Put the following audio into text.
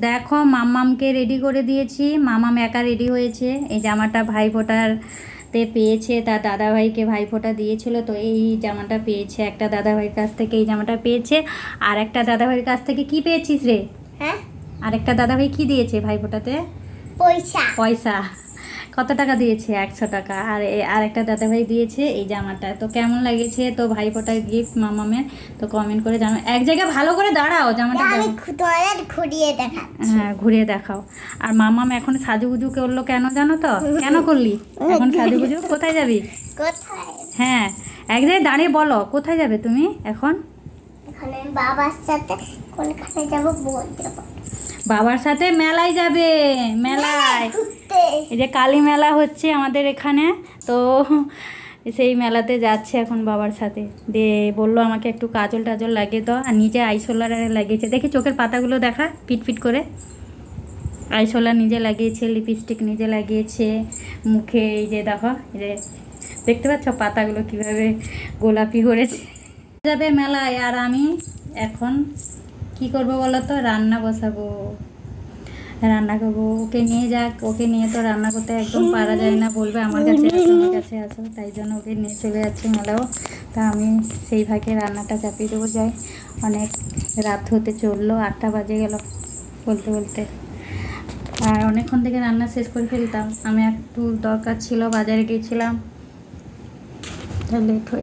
দেখো মাম্মামকে রেডি করে দিয়েছি। মামাম একা রেডি হয়েছে। এই জামাটা ভাইফোঁটাতে পেয়েছে, তার দাদাভাইকে ভাইফোঁটা দিয়েছিল, তো এই জামাটা পেয়েছে। একটা দাদাভাইয়ের কাছ থেকে এই জামাটা পেয়েছে, আর একটা দাদাভাইয়ের কাছ থেকে কি পেয়েছিস রে? হ্যাঁ, আরেকটা দাদাভাই কি দিয়েছে ভাইফোঁটাতে? পয়সা। পয়সা। কত টাকা দিয়েছে? 100 টাকা। আর আরেকটা দাদাভাই দিয়েছে এই জামাটা। তো কেমন লাগেছে তো ভাইফোঁটার গিফট মামামের? তো কমেন্ট করে জানো। এক জায়গায় ভালো করে দাঁড়াও, জামাটা আমি দেখো। তোমাদের ঘুরিয়ে দেখা। হ্যাঁ, ঘুরিয়ে দেখাও। আর মামাম এখন সাজুগুজু করলো কেন জানো তো? কেন করলি এখন সাজুগুজু? কোথায় যাবি? কোথায়? হ্যাঁ, এক জায়গায় দাঁড়িয়ে বলো কোথায় যাবে তুমি এখন? এখানে বাবার সাথে কোনখানে যাব বলতে পারবো। বাবার সাথে মেলায় যাবে। মেলায় ঘুরতে। এই যে কালী মেলা হচ্ছে আমাদের এখানে, তো সেই মেলাতে যাচ্ছে এখন বাবার সাথে। দিয়ে বললো আমাকে একটু কাজল টাজল লাগিয়ে দাও, আর নিচে আইসোলার লাগিয়েছে। দেখি চোখের পাতাগুলো দেখা পিট করে। আইসোলার নিজে লাগিয়েছে, লিপস্টিক নিজে লাগিয়েছে, মুখে এই যে দেখো, এই যে দেখতে পাচ্ছ পাতাগুলো কিভাবে গোলাপি করেছে। যাবে মেলায়, আর আমি এখন কি করব বলো তো? রান্না বসাবো, রান্না করবো। ওকে নিয়ে যাক, ওকে নিয়ে তো রান্না করতে একদম পারা যায় না, বলবে আমার কাছে আসো, আমার কাছে আসো। তাই জন্য ওকে নিয়ে চলে যাচ্ছে মেলাও। তা আমি সেই ভাগে রান্নাটা চাপিয়ে দেবো। যাই, অনেক রাত হতে চললো, 8টা বাজে গেল বলতে বলতে। আর অনেকক্ষণ থেকে রান্না শেষ করে ফেলতাম। আমি একটু দরকার ছিল, বাজারে গিয়েছিলাম, লেট হয়ে